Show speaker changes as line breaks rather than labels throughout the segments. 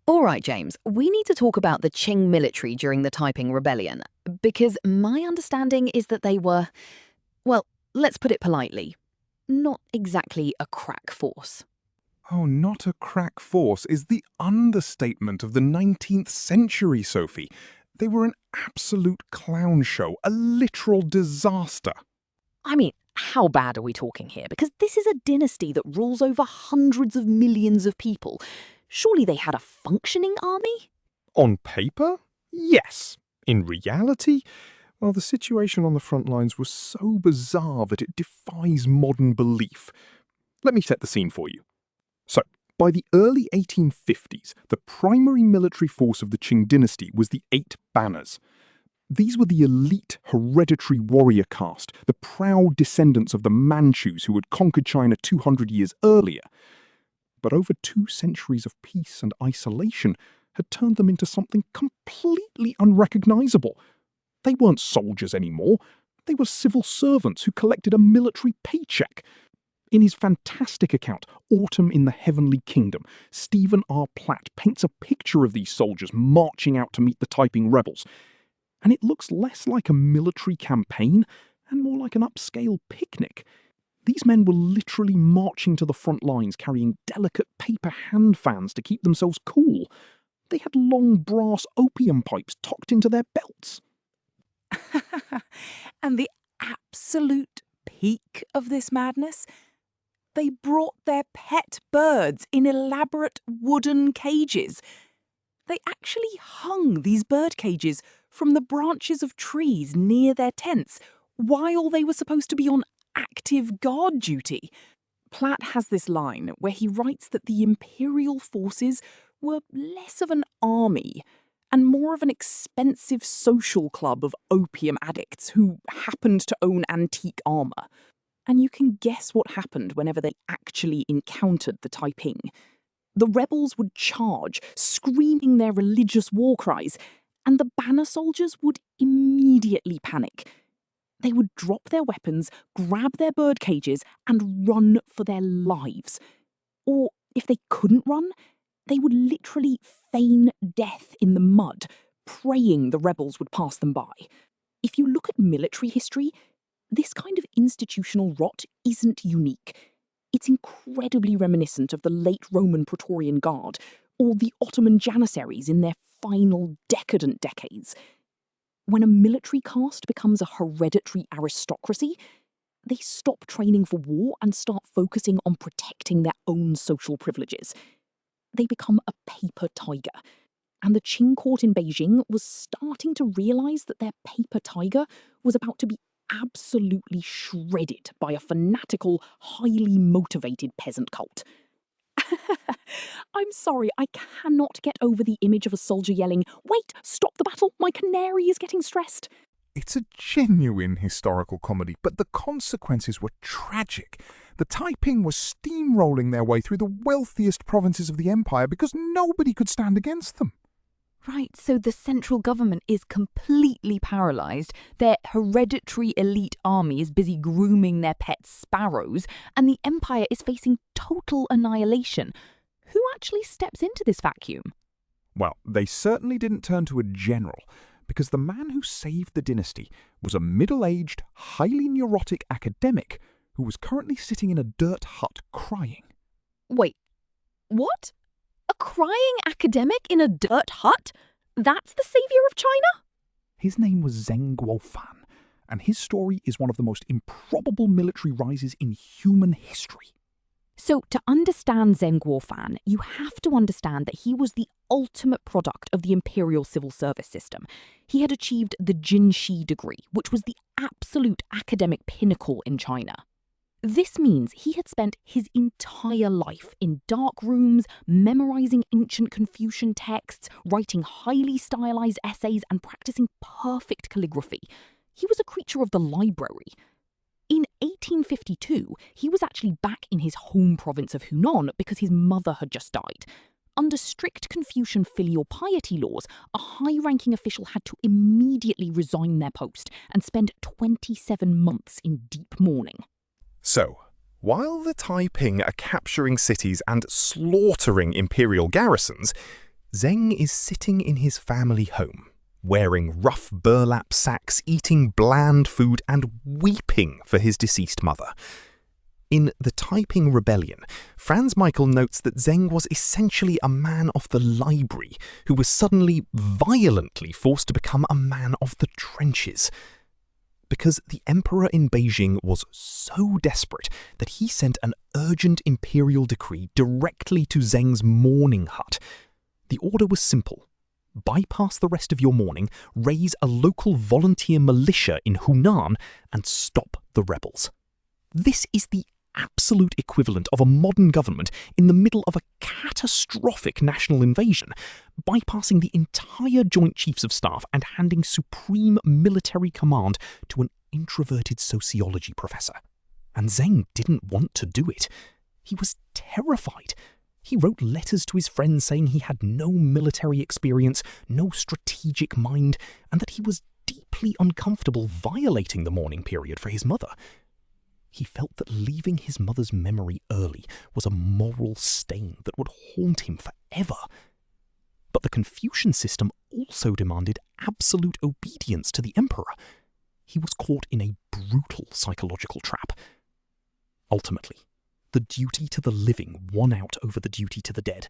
All right, James, we need to talk about the Qing military during the Taiping Rebellion, because my understanding is that they were, well, let's put it politely, not exactly a crack force.
Oh, not a crack force is the understatement of the 19th century, Sophie. They were an absolute clown show, a literal disaster.
I mean, how bad are we talking here? Because this is a dynasty that rules over hundreds of millions of people. Surely they had a functioning army?
On paper, yes. In reality, well, the situation on the front lines was so bizarre that it defies modern belief. Let me set the scene for you. So, by the early 1850s, the primary military force of the Qing dynasty was the Eight Banners. These were the elite hereditary warrior caste, the proud descendants of the Manchus who had conquered China 200 years earlier. But over 2 centuries of peace and isolation had turned them into something completely unrecognizable. They weren't soldiers anymore. They were civil servants who collected a military paycheck. In his fantastic account, Autumn in the Heavenly Kingdom, Stephen R. Platt paints a picture of these soldiers marching out to meet the Taiping rebels. And it looks less like a military campaign and more like an upscale picnic. These men were literally marching to the front lines carrying delicate paper hand fans to keep themselves cool. They had long brass opium pipes tucked into their belts.
And the absolute peak of this madness? They brought their pet birds in elaborate wooden cages. They actually hung these bird cages from the branches of trees near their tents while they were supposed to be on active guard duty. Platt has this line where he writes that the imperial forces were less of an army and more of an expensive social club of opium addicts who happened to own antique armour. And you can guess what happened whenever they actually encountered the Taiping. The rebels would charge, screaming their religious war cries, and the banner soldiers would immediately panic. They would drop their weapons, grab their bird cages, and run for their lives. Or, if they couldn't run, they would literally feign death in the mud, praying the rebels would pass them by. If you look at military history, this kind of institutional rot isn't unique. It's incredibly reminiscent of the late Roman Praetorian Guard or the Ottoman Janissaries in their final decadent decades. When a military caste becomes a hereditary aristocracy, they stop training for war and start focusing on protecting their own social privileges. They become a paper tiger. And the Qing court in Beijing was starting to realise that their paper tiger was about to be absolutely shredded by a fanatical, highly motivated peasant cult. I'm sorry, I cannot get over the image of a soldier yelling, "Wait, stop the battle, my canary is getting stressed."
It's a genuine historical comedy, but the consequences were tragic. The Taiping were steamrolling their way through the wealthiest provinces of the empire because nobody could stand against them.
Right, so the central government is completely paralysed, their hereditary elite army is busy grooming their pet sparrows, and the empire is facing total annihilation. Who actually steps into this vacuum?
Well, they certainly didn't turn to a general, because the man who saved the dynasty was a middle-aged, highly neurotic academic who was currently sitting in a dirt hut crying.
Wait, what? A crying academic in a dirt hut? That's the saviour of China?
His name was Zeng Guofan, and his story is one of the most improbable military rises in human history.
So, to understand Zeng Guofan, you have to understand that he was the ultimate product of the imperial civil service system. He had achieved the Jinshi degree, which was the absolute academic pinnacle in China. This means he had spent his entire life in dark rooms, memorizing ancient Confucian texts, writing highly stylized essays, and practicing perfect calligraphy. He was a creature of the library. In 1852, he was actually back in his home province of Hunan because his mother had just died. Under strict Confucian filial piety laws, a high-ranking official had to immediately resign their post and spend 27 months in deep mourning.
So, while the Taiping are capturing cities and slaughtering imperial garrisons, Zeng is sitting in his family home, wearing rough burlap sacks, eating bland food, and weeping for his deceased mother. In the Taiping Rebellion, Franz Michael notes that Zeng was essentially a man of the library who was suddenly violently forced to become a man of the trenches. Because the emperor in Beijing was so desperate that he sent an urgent imperial decree directly to Zeng's mourning hut. The order was simple. Bypass the rest of your mourning, raise a local volunteer militia in Hunan, and stop the rebels. This is the absolute equivalent of a modern government in the middle of a catastrophic national invasion, bypassing the entire Joint Chiefs of Staff and handing supreme military command to an introverted sociology professor. And Zeng didn't want to do it. He was terrified. He wrote letters to his friends saying he had no military experience, no strategic mind, and that he was deeply uncomfortable violating the mourning period for his mother. He felt that leaving his mother's memory early was a moral stain that would haunt him forever. But the Confucian system also demanded absolute obedience to the emperor. He was caught in a brutal psychological trap. Ultimately, the duty to the living won out over the duty to the dead.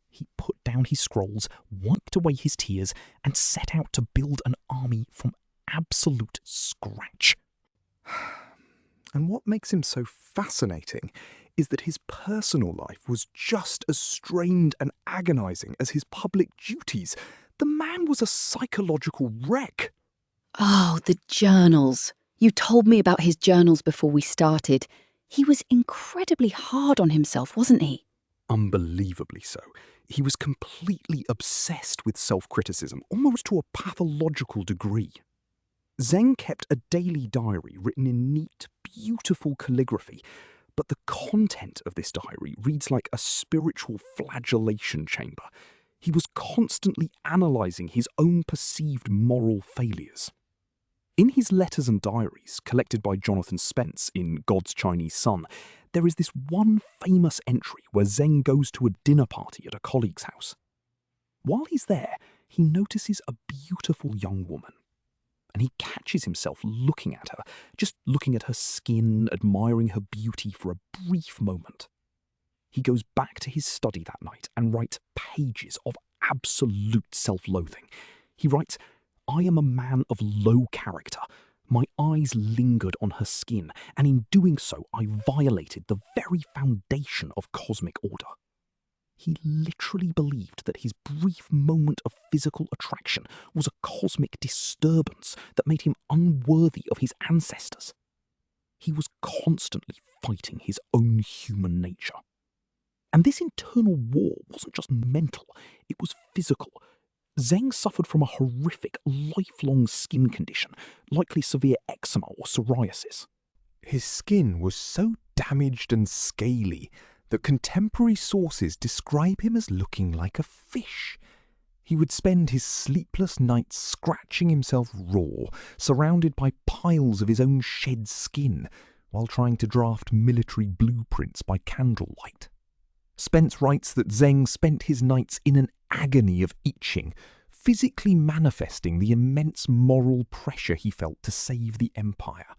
He put down his scrolls, wiped away his tears, and set out to build an army from absolute scratch.
And what makes him so fascinating is that his personal life was just as strained and agonizing as his public duties. The man was a psychological wreck.
Oh, the journals. You told me about his journals before we started. He was incredibly hard on himself, wasn't he?
Unbelievably so. He was completely obsessed with self-criticism, almost to a pathological degree. Zeng kept a daily diary written in neat, beautiful calligraphy, but the content of this diary reads like a spiritual flagellation chamber. He was constantly analysing his own perceived moral failures. In his letters and diaries, collected by Jonathan Spence in God's Chinese Son, there is this one famous entry where Zeng goes to a dinner party at a colleague's house. While he's there, he notices a beautiful young woman. And he catches himself looking at her, just looking at her skin, admiring her beauty for a brief moment. He goes back to his study that night and writes pages of absolute self-loathing. He writes, "I am a man of low character. My eyes lingered on her skin, and in doing so I violated the very foundation of cosmic order." He literally believed that his brief moment of physical attraction was a cosmic disturbance that made him unworthy of his ancestors. He was constantly fighting his own human nature. And this internal war wasn't just mental, it was physical. Zeng suffered from a horrific, lifelong skin condition, likely severe eczema or psoriasis.
His skin was so damaged and scaly that contemporary sources describe him as looking like a fish. He would spend his sleepless nights scratching himself raw, surrounded by piles of his own shed skin, while trying to draft military blueprints by candlelight. Spence writes that Zeng spent his nights in an agony of itching, physically manifesting the immense moral pressure he felt to save the empire.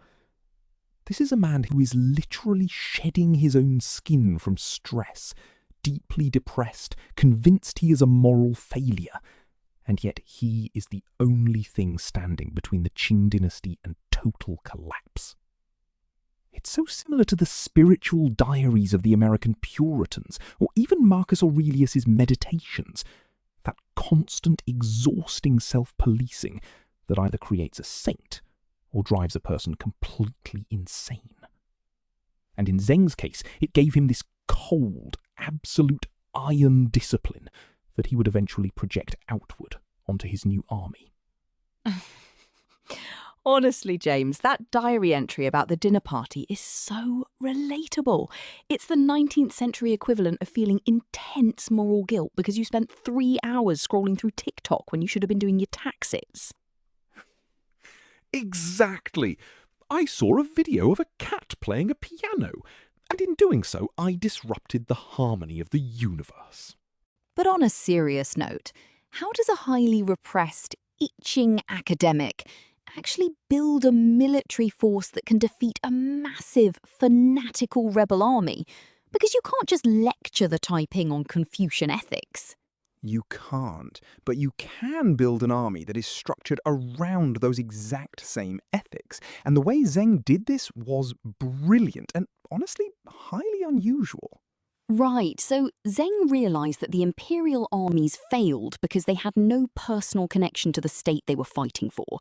This is a man who is literally shedding his own skin from stress, deeply depressed, convinced he is a moral failure, and yet he is the only thing standing between the Qing dynasty and total collapse. It's so similar to the spiritual diaries of the American Puritans, or even Marcus Aurelius's Meditations, that constant, exhausting self-policing that either creates a saint or drives a person completely insane. And in Zeng's case, it gave him this cold, absolute iron discipline that he would eventually project outward onto his new army.
Honestly, James, that diary entry about the dinner party is so relatable. It's the 19th century equivalent of feeling intense moral guilt because you spent 3 hours scrolling through TikTok when you should have been doing your taxes.
Exactly. I saw a video of a cat playing a piano, and in doing so I disrupted the harmony of the universe.
But on a serious note, how does a highly repressed, itching academic actually build a military force that can defeat a massive, fanatical rebel army? Because you can't just lecture the Taiping on Confucian ethics.
You can't, but you can build an army that is structured around those exact same ethics. And the way Zeng did this was brilliant and honestly highly unusual.
Right, so Zeng realised that the imperial armies failed because they had no personal connection to the state they were fighting for.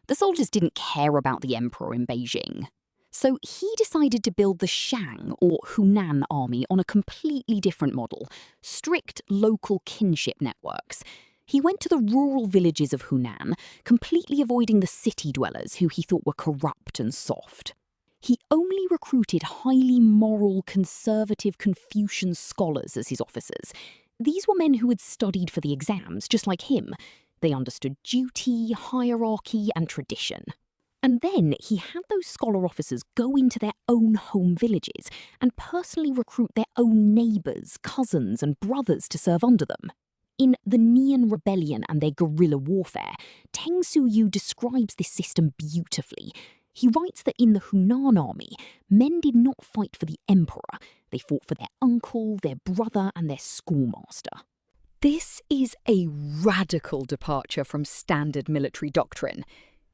The soldiers didn't care about the emperor in Beijing. So he decided to build the Shang, or Hunan army, on a completely different model: strict local kinship networks. He went to the rural villages of Hunan, completely avoiding the city dwellers who he thought were corrupt and soft. He only recruited highly moral, conservative Confucian scholars as his officers. These were men who had studied for the exams, just like him. They understood duty, hierarchy, and tradition. And then he had those scholar officers go into their own home villages and personally recruit their own neighbours, cousins, and brothers to serve under them. In The Nian Rebellion and Their Guerrilla Warfare, Teng Suyu describes this system beautifully. He writes that in the Hunan army, men did not fight for the emperor. They fought for their uncle, their brother, and their schoolmaster. This is a radical departure from standard military doctrine.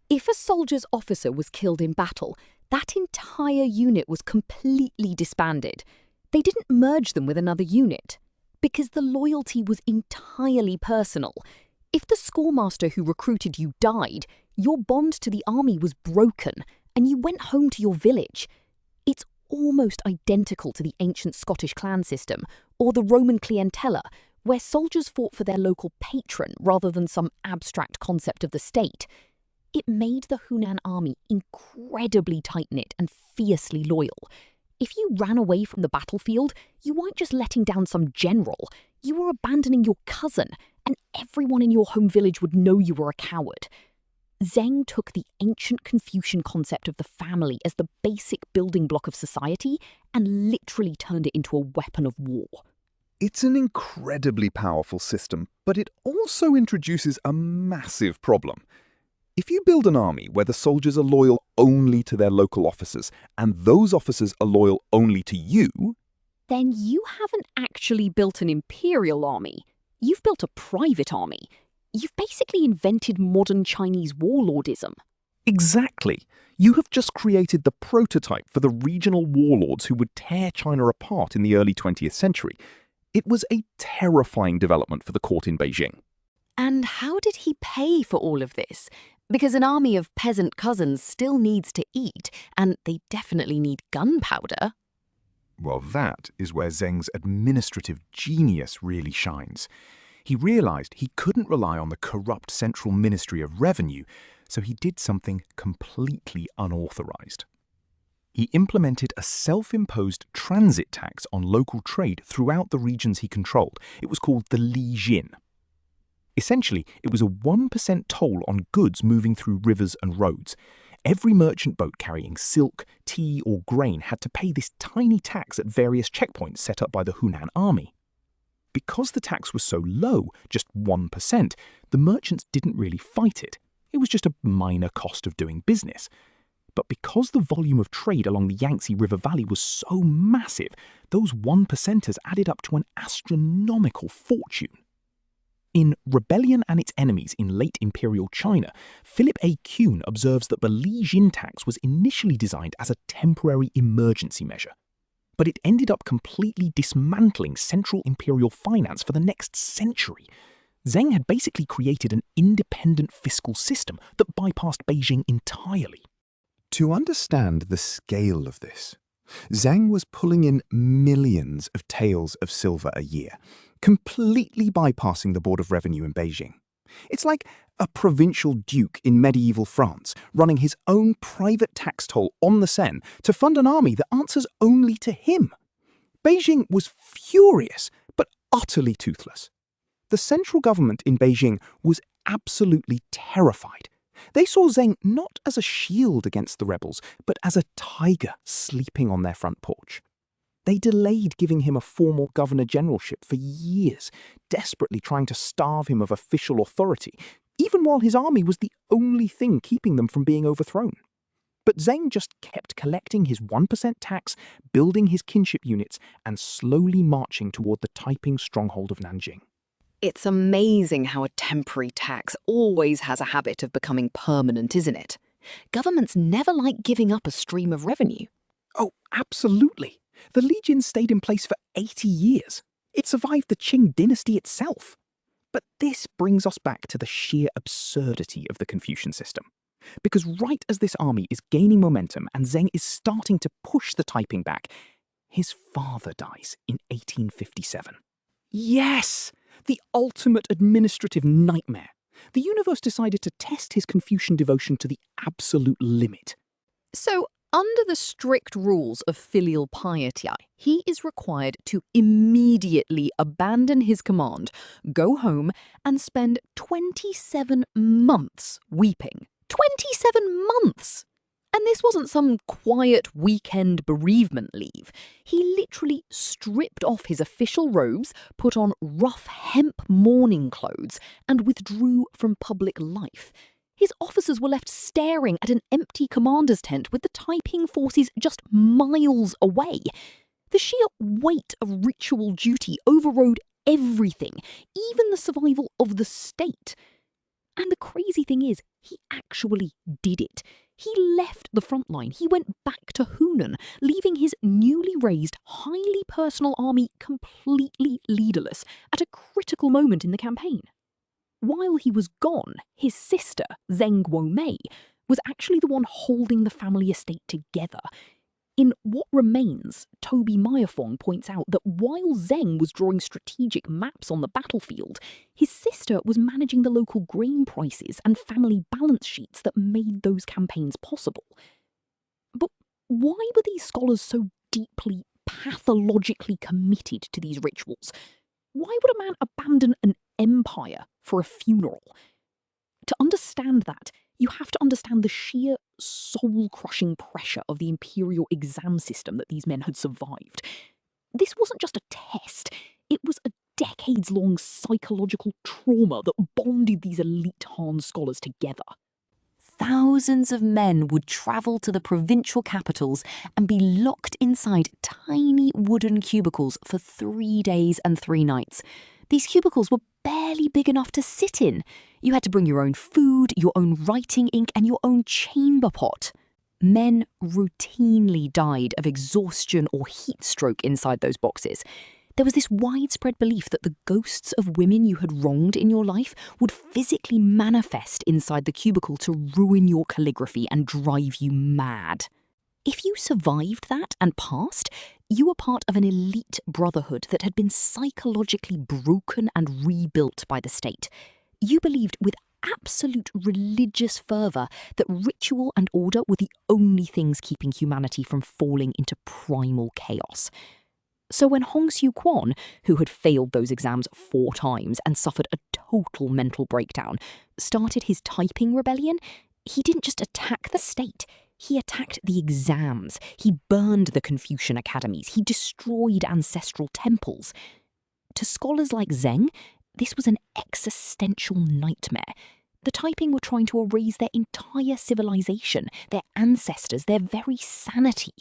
If a soldier's officer was killed in battle, that entire unit was completely disbanded. They didn't merge them with another unit, because the loyalty was entirely personal. If the schoolmaster who recruited you died, your bond to the army was broken, and you went home to your village. It's almost identical to the ancient Scottish clan system, or the Roman clientela, where soldiers fought for their local patron rather than some abstract concept of the state. It made the Hunan army incredibly tight-knit and fiercely loyal. If you ran away from the battlefield, you weren't just letting down some general. You were abandoning your cousin, and everyone in your home village would know you were a coward. Zeng took the ancient Confucian concept of the family as the basic building block of society and literally turned it into a weapon of war.
It's an incredibly powerful system, but it also introduces a massive problem. If you build an army where the soldiers are loyal only to their local officers, and those officers are loyal only to you,
then you haven't actually built an imperial army. You've built a private army. You've basically invented modern Chinese warlordism.
exactly. You have just created the prototype for the regional warlords who would tear China apart in the early 20th century. It was a terrifying development for the court in Beijing.
And how did he pay for all of this? Because an army of peasant cousins still needs to eat, and they definitely need gunpowder.
Well, that is where Zeng's administrative genius really shines. He realized he couldn't rely on the corrupt Central Ministry of Revenue, so he did something completely unauthorized. He implemented a self-imposed transit tax on local trade throughout the regions he controlled. It was called the Li Jin. Essentially, it was a 1% toll on goods moving through rivers and roads. Every merchant boat carrying silk, tea, or grain had to pay this tiny tax at various checkpoints set up by the Hunan army. Because the tax was so low, just 1%, the merchants didn't really fight it. It was just a minor cost of doing business. But because the volume of trade along the Yangtze River Valley was so massive, those 1%ers added up to an astronomical fortune. In Rebellion and Its Enemies in Late Imperial China, Philip A. Kuhn observes that the Li Jin tax was initially designed as a temporary emergency measure. But it ended up completely dismantling central imperial finance for the next century. Zeng had basically created an independent fiscal system that bypassed Beijing entirely. To understand the scale of this, Zeng was pulling in millions of taels of silver a year, completely bypassing the Board of Revenue in Beijing. It's like a provincial duke in medieval France running his own private tax toll on the Seine to fund an army that answers only to him. Beijing was furious, but utterly toothless. The central government in Beijing was absolutely terrified. They saw Zeng not as a shield against the rebels, but as a tiger sleeping on their front porch. They delayed giving him a formal governor-generalship for years, desperately trying to starve him of official authority, even while his army was the only thing keeping them from being overthrown. But Zeng just kept collecting his 1% tax, building his kinship units, and slowly marching toward the Taiping stronghold of Nanjing.
It's amazing how a temporary tax always has a habit of becoming permanent, isn't it? Governments never like giving up a stream of revenue.
Oh, absolutely. The legion stayed in place for 80 years. It survived the Qing dynasty itself. But this brings us back to the sheer absurdity of the Confucian system. Because right as this army is gaining momentum and Zeng is starting to push the Taiping back, his father dies in 1857. Yes! The ultimate administrative nightmare. The universe decided to test his Confucian devotion to the absolute limit.
So, under the strict rules of filial piety, he is required to immediately abandon his command, go home, and spend 27 months weeping. 27 months! And this wasn't some quiet weekend bereavement leave. He literally stripped off his official robes, put on rough hemp mourning clothes, and withdrew from public life. His officers were left staring at an empty commander's tent with the Taiping forces just miles away. The sheer weight of ritual duty overrode everything, even the survival of the state. And the crazy thing is, he actually did it. He left the front line. He went back to Hunan, leaving his newly raised, highly personal army completely leaderless at a critical moment in the campaign. While he was gone, his sister, Zeng Guofan, was actually the one holding the family estate together. In What Remains, Toby Meyerfong points out that while Zeng was drawing strategic maps on the battlefield, his sister was managing the local grain prices and family balance sheets that made those campaigns possible. But why were these scholars so deeply, pathologically committed to these rituals? Why would a man abandon an empire for a funeral? To understand that, you have to understand the sheer soul-crushing pressure of the imperial exam system that these men had survived. This wasn't just a test, it was a decades-long psychological trauma that bonded these elite Han scholars together.
Thousands of men would travel to the provincial capitals and be locked inside tiny wooden cubicles for 3 days and 3 nights. These cubicles were barely big enough to sit in. You had to bring your own food, your own writing ink, and your own chamber pot. Men routinely died of exhaustion or heat stroke inside those boxes. There was this widespread belief that the ghosts of women you had wronged in your life would physically manifest inside the cubicle to ruin your calligraphy and drive you mad. If you survived that and passed, you were part of an elite brotherhood that had been psychologically broken and rebuilt by the state. You believed with absolute religious fervour that ritual and order were the only things keeping humanity from falling into primal chaos. So when Hong Xiuquan, who had failed those exams 4 times and suffered a total mental breakdown, started his Taiping rebellion, he didn't just attack the state. He attacked the exams. He burned the Confucian academies. He destroyed ancestral temples. To scholars like Zeng, this was an existential nightmare. The Taiping were trying to erase their entire civilization, their ancestors, their very sanity.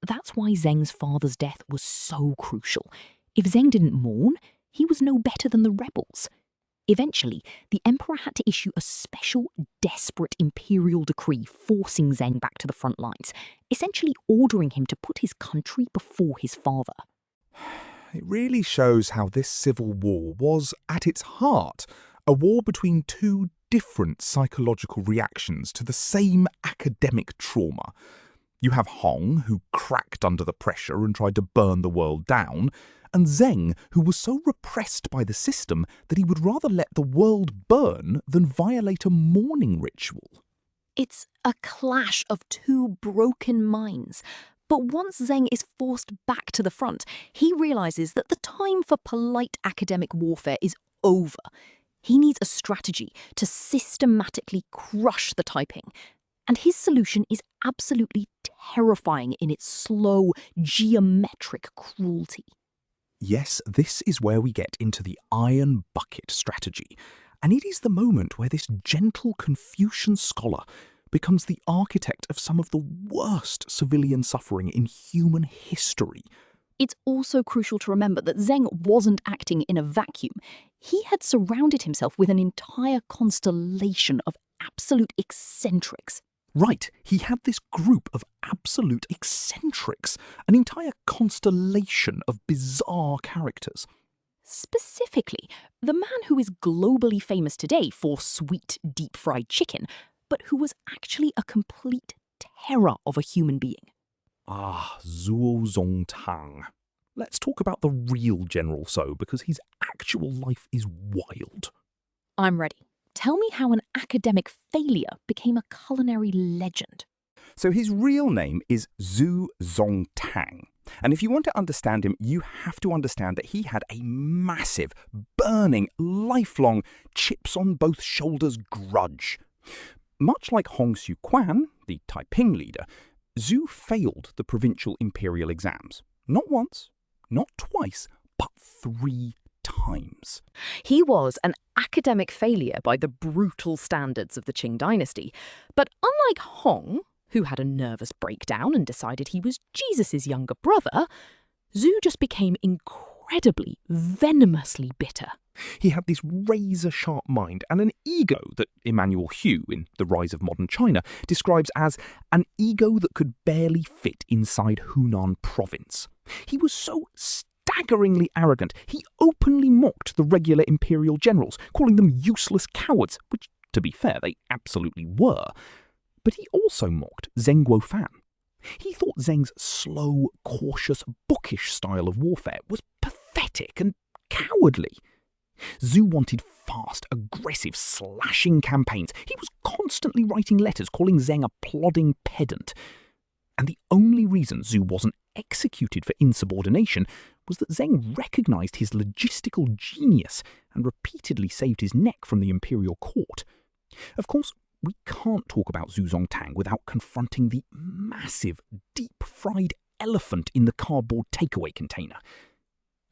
That's why Zeng's father's death was so crucial. If Zeng didn't mourn, he was no better than the rebels. Eventually, the emperor had to issue a special, desperate imperial decree forcing Zeng back to the front lines, essentially ordering him to put his country before his father.
It really shows how this civil war was, at its heart, a war between 2 different psychological reactions to the same academic trauma. You have Hong, who cracked under the pressure and tried to burn the world down, and Zeng, who was so repressed by the system that he would rather let the world burn than violate a mourning ritual.
It's a clash of 2 broken minds. But once Zeng is forced back to the front, he realises that the time for polite academic warfare is over. He needs a strategy to systematically crush the Taiping. And his solution is absolutely terrifying in its slow, geometric cruelty.
Yes, this is where we get into the iron bucket strategy, and it is the moment where this gentle Confucian scholar becomes the architect of some of the worst civilian suffering in human history.
It's also crucial to remember that Zeng wasn't acting in a vacuum. He had surrounded himself with an entire constellation of absolute eccentrics.
Right, he had this group of absolute eccentrics, an entire constellation of bizarre characters.
Specifically, the man who is globally famous today for sweet, deep-fried chicken, but who was actually a complete terror of a human being.
Ah, Zhuo Tang. Let's talk about the real General So, because his actual life is wild.
I'm ready. Tell me how an academic failure became a culinary legend.
So his real name is Zhu Zongtang. And if you want to understand him, you have to understand that he had a massive, burning, lifelong, chips on both shoulders grudge. Much like Hong Xiuquan, the Taiping leader, Zhu failed the provincial imperial exams. Not once, not twice, but 3 times.
He was an academic failure by the brutal standards of the Qing dynasty. But unlike Hong, who had a nervous breakdown and decided he was Jesus' younger brother, Zhu just became incredibly, venomously bitter.
He had this razor-sharp mind and an ego that Emmanuel Hu, in The Rise of Modern China, describes as an ego that could barely fit inside Hunan province. He was so staggeringly arrogant, he openly mocked the regular imperial generals, calling them useless cowards, which, to be fair, they absolutely were. But he also mocked Zeng Guofan. He thought Zeng's slow, cautious, bookish style of warfare was pathetic and cowardly. Zhu wanted fast, aggressive, slashing campaigns. He was constantly writing letters calling Zeng a plodding pedant. And the only reason Zhu wasn't executed for insubordination was that Zeng recognized his logistical genius and repeatedly saved his neck from the imperial court. Of course, we can't talk about Zhu Zongtang without confronting the massive, deep-fried elephant in the cardboard takeaway container.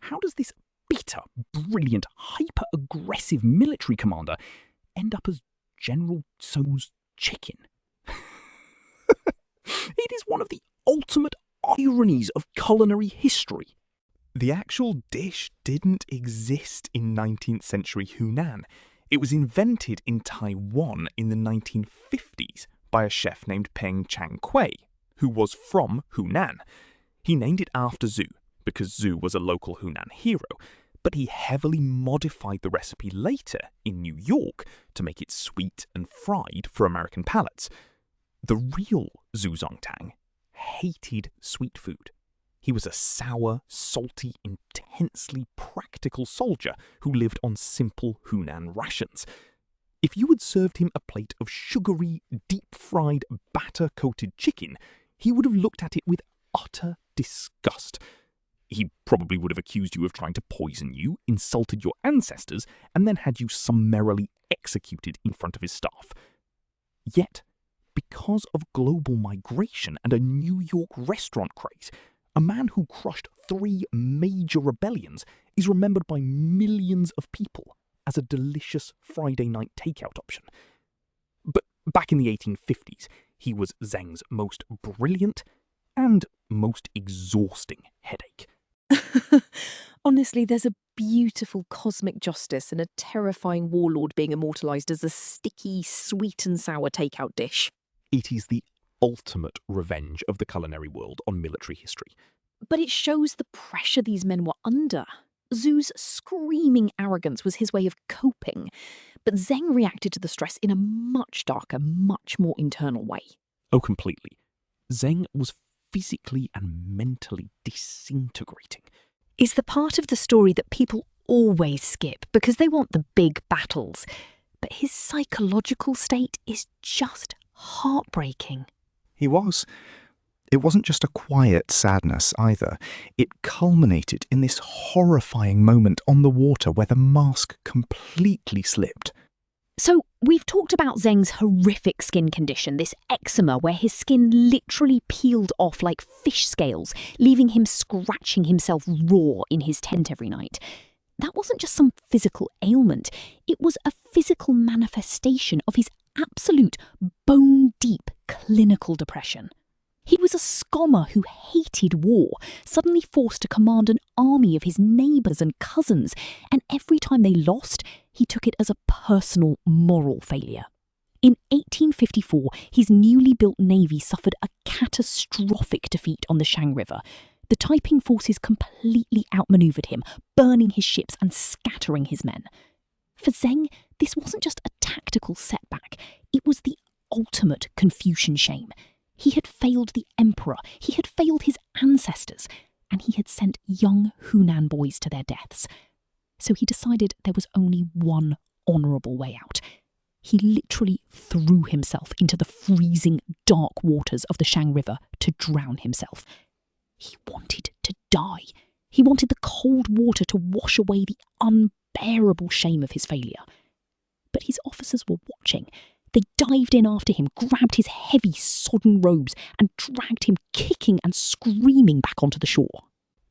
How does this bitter, brilliant, hyper-aggressive military commander end up as General So's chicken? It is one of the ultimate ironies of culinary history. The actual dish didn't exist in 19th century Hunan. It was invented in Taiwan in the 1950s by a chef named Peng Chang Kui, who was from Hunan. He named it after Zhu, because Zhu was a local Hunan hero, but he heavily modified the recipe later in New York to make it sweet and fried for American palates. The real Zhu Zongtang hated sweet food. He was a sour, salty, intensely practical soldier who lived on simple Hunan rations. If you had served him a plate of sugary, deep-fried, batter-coated chicken, he would have looked at it with utter disgust. He probably would have accused you of trying to poison you, insulted your ancestors, and then had you summarily executed in front of his staff. Yet, because of global migration and a New York restaurant craze, a man who crushed 3 major rebellions is remembered by millions of people as a delicious Friday night takeout option. But back in the 1850s, he was Zeng's most brilliant and most exhausting headache.
Honestly, there's a beautiful cosmic justice in a terrifying warlord being immortalised as a sticky, sweet and sour takeout dish.
It is the ultimate revenge of the culinary world on military history.
But it shows the pressure these men were under. Zhu's screaming arrogance was his way of coping, but Zeng reacted to the stress in a much darker, much more internal way.
Oh, completely. Zeng was physically and mentally disintegrating.
It's the part of the story that people always skip because they want the big battles. But his psychological state is just heartbreaking.
He was. It wasn't just a quiet sadness either. It culminated in this horrifying moment on the water where the mask completely slipped.
So, we've talked about Zeng's horrific skin condition, this eczema where his skin literally peeled off like fish scales, leaving him scratching himself raw in his tent every night. That wasn't just some physical ailment, it was a physical manifestation of his absolute bone-deep clinical depression. He was a scommer who hated war, suddenly forced to command an army of his neighbours and cousins, and every time they lost, he took it as a personal moral failure. In 1854, his newly built navy suffered a catastrophic defeat on the Shang River. The Taiping forces completely outmaneuvered him, burning his ships and scattering his men. For Zeng, this wasn't just a tactical setback, it was the ultimate Confucian shame. He had failed the emperor, he had failed his ancestors, and he had sent young Hunan boys to their deaths. So he decided there was only one honourable way out. He literally threw himself into the freezing, dark waters of the Shang River to drown himself. He wanted to die. He wanted the cold water to wash away the unbearable shame of his failure. But his officers were watching. They dived in after him, grabbed his heavy, sodden robes, and dragged him kicking and screaming back onto the shore.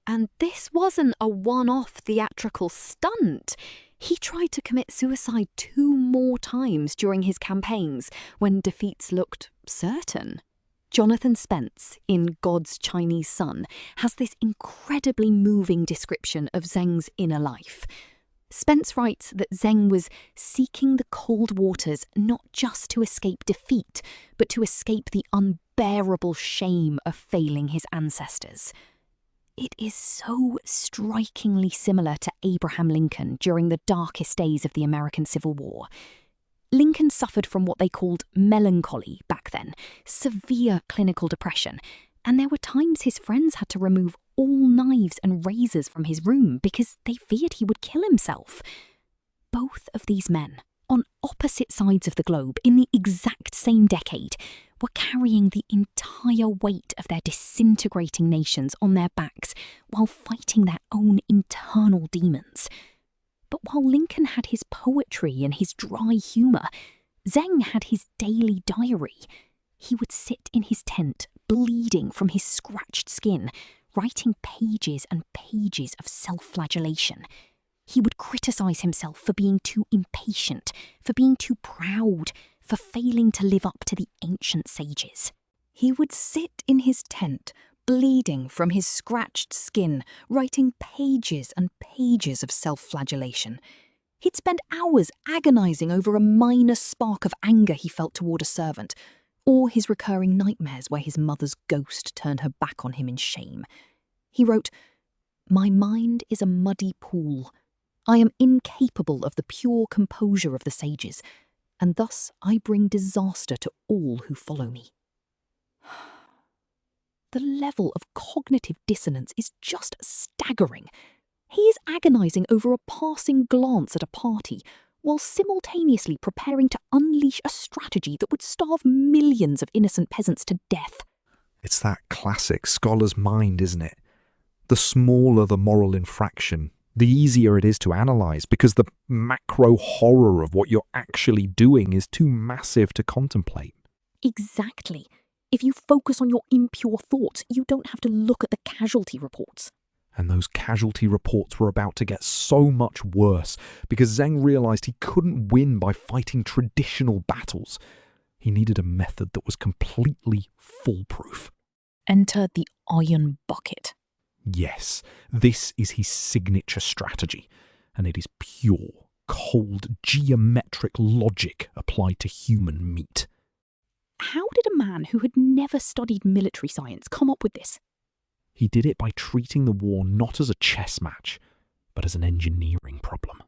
And this wasn't a one-off theatrical stunt. He tried to commit suicide 2 more times during his campaigns when defeats looked certain. Jonathan Spence, in God's Chinese Son, has this incredibly moving description of Zeng's inner life. Spence writes that Zeng was seeking the cold waters not just to escape defeat, but to escape the unbearable shame of failing his ancestors. It is so strikingly similar to Abraham Lincoln during the darkest days of the American Civil War. Lincoln suffered from what they called melancholy back then, severe clinical depression, and there were times his friends had to remove all knives and razors from his room because they feared he would kill himself. Both of these men, on opposite sides of the globe in the exact same decade, were carrying the entire weight of their disintegrating nations on their backs while fighting their own internal demons. But while Lincoln had his poetry and his dry humour, Zeng had his daily diary. He would sit in his tent, bleeding from his scratched skin, writing pages and pages of self-flagellation. He would criticise himself for being too impatient, for being too proud, for failing to live up to the ancient sages.
He would sit in his tent, bleeding from his scratched skin, writing pages and pages of self-flagellation. He'd spend hours agonising over a minor spark of anger he felt toward a servant, or his recurring nightmares where his mother's ghost turned her back on him in shame. He wrote, "My mind is a muddy pool. I am incapable of the pure composure of the sages, and thus I bring disaster to all who follow me." The level of cognitive dissonance is just staggering. He is agonising over a passing glance at a party, while simultaneously preparing to unleash a strategy that would starve millions of innocent peasants to death.
It's that classic scholar's mind, isn't it? The smaller the moral infraction, the easier it is to analyse, because the macro horror of what you're actually doing is too massive to contemplate.
Exactly. If you focus on your impure thoughts, you don't have to look at the casualty reports.
And those casualty reports were about to get so much worse because Zeng realised he couldn't win by fighting traditional battles. He needed a method that was completely foolproof.
Enter the iron bucket.
Yes, this is his signature strategy, and it is pure, cold, geometric logic applied to human meat.
How did a man who had never studied military science come up with this?
He did it by treating the war not as a chess match, but as an engineering problem.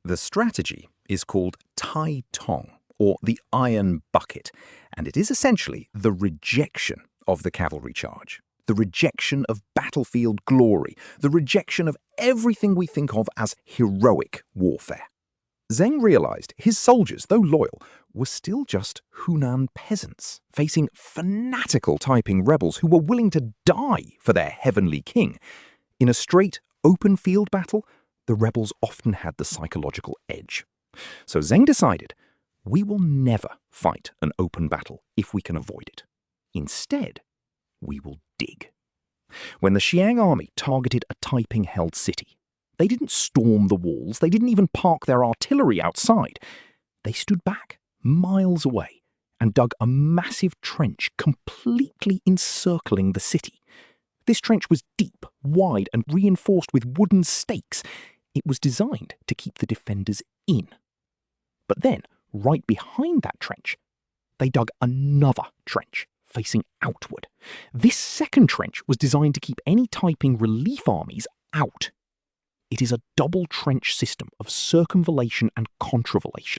The strategy is called Tai Tong, or the iron bucket, and it is essentially the rejection of the cavalry charge, the rejection of battlefield glory, the rejection of everything we think of as heroic warfare. Zeng realized his soldiers, though loyal, were still just Hunan peasants, facing fanatical Taiping rebels who were willing to die for their heavenly king. In a straight, open field battle, the rebels often had the psychological edge. So Zeng decided, We will never fight an open battle if we can avoid it. Instead, we will dig. When the Qiang army targeted a Taiping-held city, they didn't storm the walls, they didn't even park their artillery outside. They stood back, miles away, and dug a massive trench completely encircling the city. This trench was deep, wide, and reinforced with wooden stakes. It was designed to keep the defenders in. But then, right behind that trench, they dug another trench facing outward. This second trench was designed to keep any Taiping relief armies out. It is a double trench system of circumvallation and contravallation.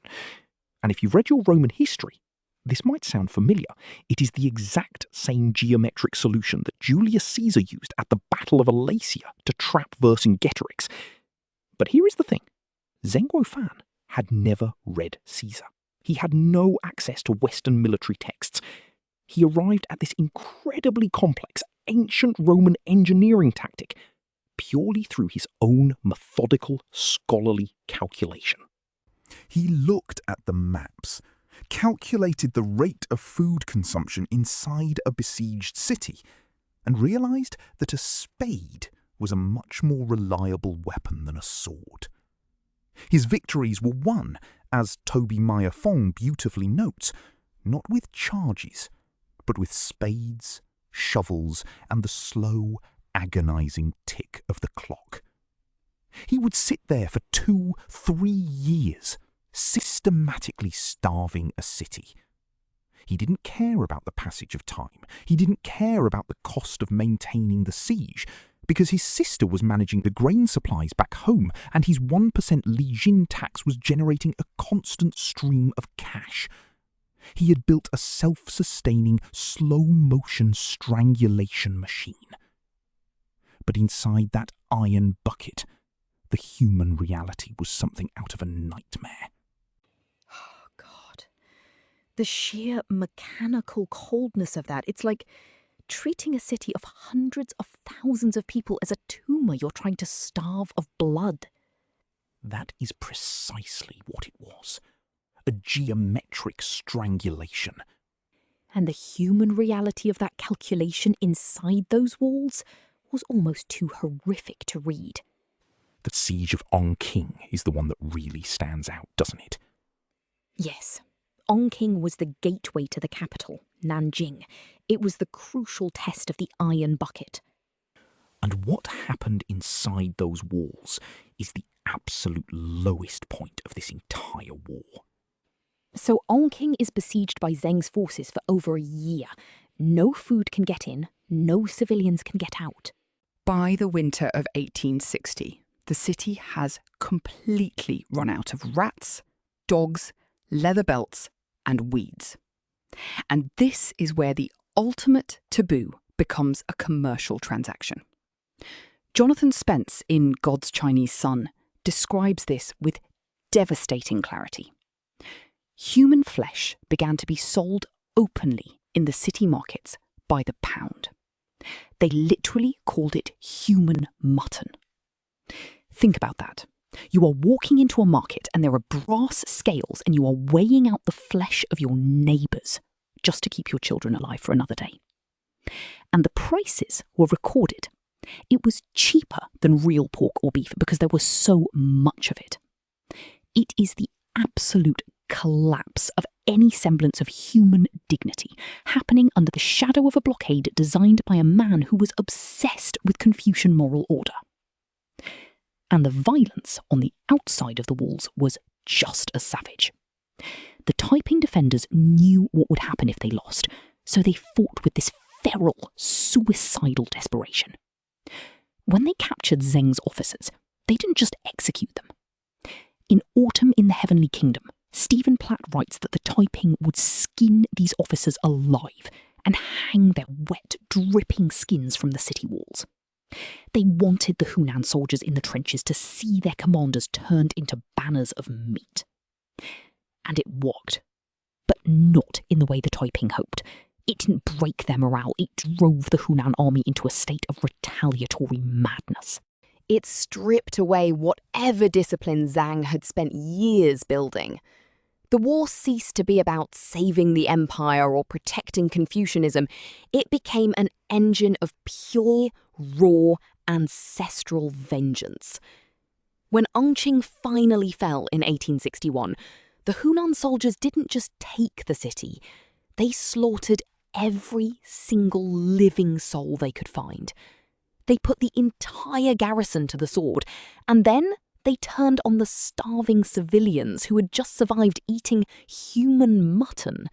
And if you've read your Roman history, this might sound familiar. It is the exact same geometric solution that Julius Caesar used at the Battle of Alesia to trap Vercingetorix. But here is the thing. Zeng Guofan had never read Caesar. He had no access to Western military texts. He arrived at this incredibly complex, ancient Roman engineering tactic purely through his own methodical, scholarly calculation.
He looked at the maps, calculated the rate of food consumption inside a besieged city, and realised that a spade was a much more reliable weapon than a sword. His victories were won, as Toby Meyer Fong beautifully notes, not with charges, but with spades, shovels, and the slow, agonising tick of the clock. He would sit there for 2-3 years, systematically starving a city. He didn't care about the passage of time. He didn't care about the cost of maintaining the siege, because his sister was managing the grain supplies back home, and his 1% Li Jin tax was generating a constant stream of cash. He had built a self-sustaining, slow-motion strangulation machine. But inside that iron bucket, the human reality was something out of a nightmare.
Oh, God. The sheer mechanical coldness of that. It's like treating a city of hundreds of thousands of people as a tumour you're trying to starve of blood.
That is precisely what it was. A geometric strangulation.
And the human reality of that calculation inside those walls was almost too horrific to read.
The siege of Qing is the one that really stands out, doesn't it?
Yes. Qing was the gateway to the capital, Nanjing. It was the crucial test of the iron bucket.
And what happened inside those walls is the absolute lowest point of this entire war.
So Qing is besieged by Zeng's forces for over a year. No food can get in, no civilians can get out.
By the winter of 1860, the city has completely run out of rats, dogs, leather belts, and weeds. And this is where the ultimate taboo becomes a commercial transaction. Jonathan Spence in God's Chinese Son describes this with devastating clarity. Human flesh began to be sold openly in the city markets by the pound. They literally called it human mutton. Think about that. You are walking into a market and there are brass scales and you are weighing out the flesh of your neighbours just to keep your children alive for another day. And the prices were recorded. It was cheaper than real pork or beef because there was so much of it. It is the absolute collapse of any semblance of human dignity happening under the shadow of a blockade designed by a man who was obsessed with Confucian moral order. And the violence on the outside of the walls was just as savage. The Taiping defenders knew what would happen if they lost, so they fought with this feral, suicidal desperation. When they captured Zeng's officers, they didn't just execute them. In Autumn in the Heavenly Kingdom, Stephen Platt writes that the Taiping would skin these officers alive and hang their wet, dripping skins from the city walls. They wanted the Hunan soldiers in the trenches to see their commanders turned into banners of meat. And it worked, but not in the way the Taiping hoped. It didn't break their morale, it drove the Hunan army into a state of retaliatory madness.
It stripped away whatever discipline Zhang had spent years building. The war ceased to be about saving the empire or protecting Confucianism. It became an engine of pure, raw, ancestral vengeance. When Qing finally fell in 1861, the Hunan soldiers didn't just take the city, they slaughtered every single living soul they could find. They put the entire garrison to the sword, and then they turned on the starving civilians who had just survived eating human mutton.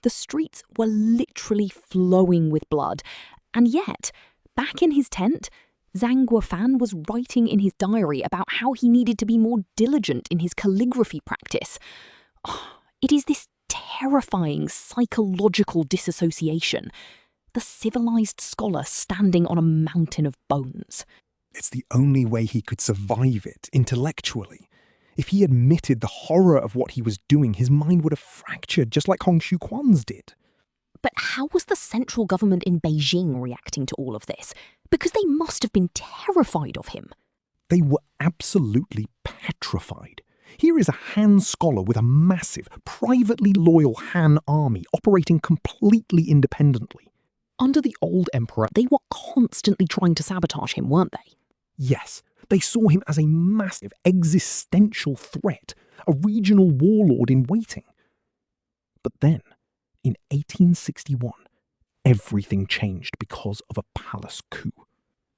The streets were literally flowing with blood, and yet, back in his tent, Zeng Guofan was writing in his diary about how he needed to be more diligent in his calligraphy practice. It is this terrifying psychological disassociation. The civilized scholar standing on a mountain of bones.
It's the only way he could survive it intellectually. If he admitted the horror of what he was doing, his mind would have fractured just like Confucian's did.
But how was the central government in Beijing reacting to all of this? Because they must have been terrified of him.
They were absolutely petrified. Here is a Han scholar with a massive, privately loyal Han army operating completely independently.
Under the old emperor, they were constantly trying to sabotage him, weren't they?
Yes, they saw him as a massive existential threat, a regional warlord in waiting. But then, in 1861, everything changed because of a palace coup.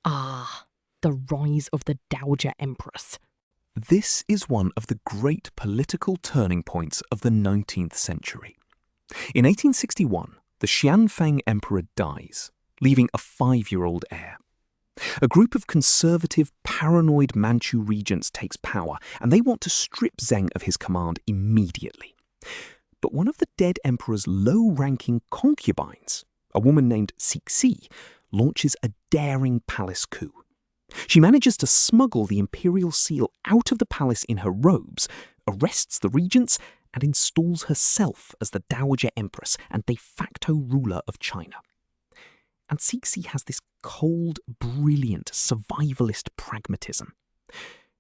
Ah, the rise of the Dowager Empress.
This is one of the great political turning points of the 19th century. In 1861, the Xianfeng emperor dies, leaving a 5-year-old heir. A group of conservative, paranoid Manchu regents takes power, and they want to strip Zeng of his command immediately. But one of the dead emperor's low-ranking concubines, a woman named Cixi, launches a daring palace coup. She manages to smuggle the imperial seal out of the palace in her robes, arrests the regents, and installs herself as the Dowager Empress and de facto ruler of China. And Cixi has this cold, brilliant, survivalist pragmatism.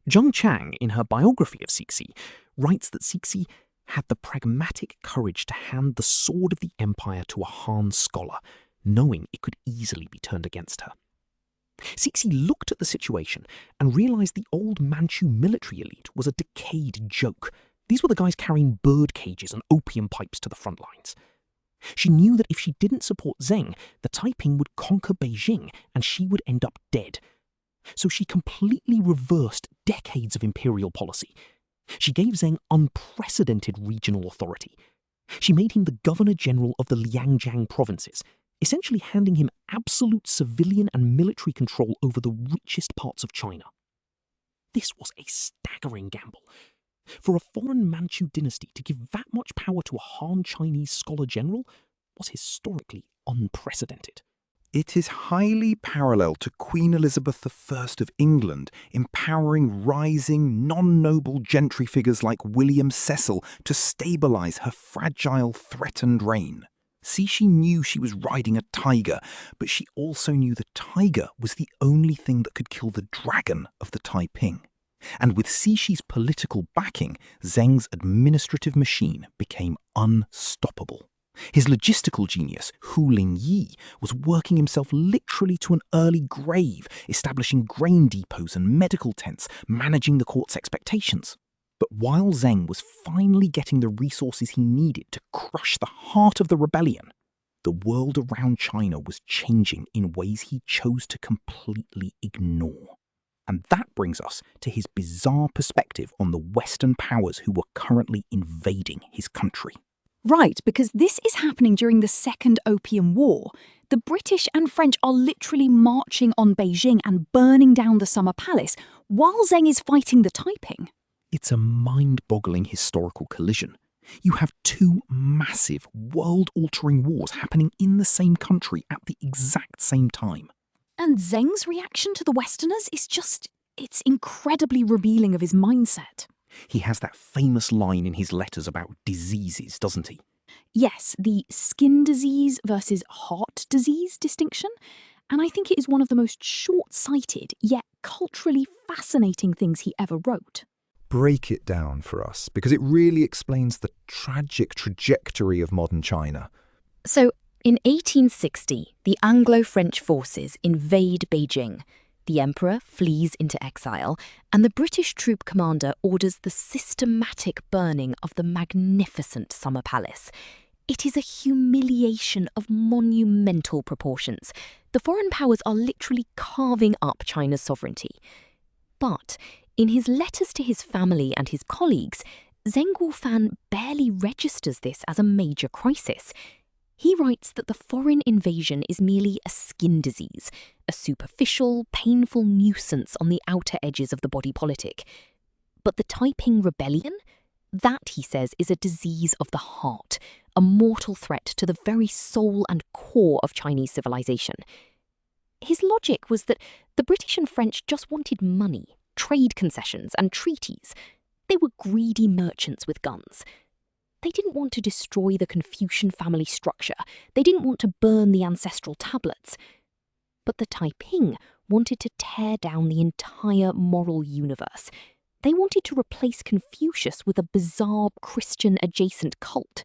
Zheng Chang, in her biography of Cixi, writes that Cixi had the pragmatic courage to hand the sword of the empire to a Han scholar, knowing it could easily be turned against her. Cixi looked at the situation and realized the old Manchu military elite was a decayed joke. These were the guys carrying bird cages and opium pipes to the front lines. She knew that if she didn't support Zeng, the Taiping would conquer Beijing and she would end up dead. So she completely reversed decades of imperial policy. She gave Zeng unprecedented regional authority. She made him the governor-general of the Liangjiang provinces, essentially handing him absolute civilian and military control over the richest parts of China. This was a staggering gamble. For a foreign Manchu dynasty to give that much power to a Han Chinese scholar-general was historically unprecedented. It is highly parallel to Queen Elizabeth I of England, empowering rising, non-noble gentry figures like William Cecil to stabilise her fragile, threatened reign. Cixi knew she was riding a tiger, but she also knew the tiger was the only thing that could kill the dragon of the Taiping. And with Cixi's political backing, Zeng's administrative machine became unstoppable. His logistical genius, Hu Lingyi, was working himself literally to an early grave, establishing grain depots and medical tents, managing the court's expectations. But while Zeng was finally getting the resources he needed to crush the heart of the rebellion, the world around China was changing in ways he chose to completely ignore. And that brings us to his bizarre perspective on the Western powers who were currently invading his country.
Right, because this is happening during the Second Opium War. The British and French are literally marching on Beijing and burning down the Summer Palace, while Zeng is fighting the Taiping.
It's a mind-boggling historical collision. You have two massive, world-altering wars happening in the same country at the exact same time.
And Zeng's reaction to the Westerners is it's incredibly revealing of his mindset.
He has that famous line in his letters about diseases, doesn't he?
Yes, the skin disease versus heart disease distinction. And I think it is one of the most short-sighted, yet culturally fascinating things he ever wrote.
break it down for us? Because it really explains the tragic trajectory of modern China.
So, in 1860, the Anglo-French forces invade Beijing. The emperor flees into exile, and the British troop commander orders the systematic burning of the magnificent Summer Palace. It is a humiliation of monumental proportions. The foreign powers are literally carving up China's sovereignty. But in his letters to his family and his colleagues, Zeng Guofan barely registers this as a major crisis. He writes that the foreign invasion is merely a skin disease, a superficial, painful nuisance on the outer edges of the body politic. But the Taiping rebellion? That, he says, is a disease of the heart, a mortal threat to the very soul and core of Chinese civilization. His logic was that the British and French just wanted money, trade concessions and treaties. They were greedy merchants with guns. They didn't want to destroy the Confucian family structure. They didn't want to burn the ancestral tablets. But the Taiping wanted to tear down the entire moral universe. They wanted to replace Confucius with a bizarre Christian-adjacent cult.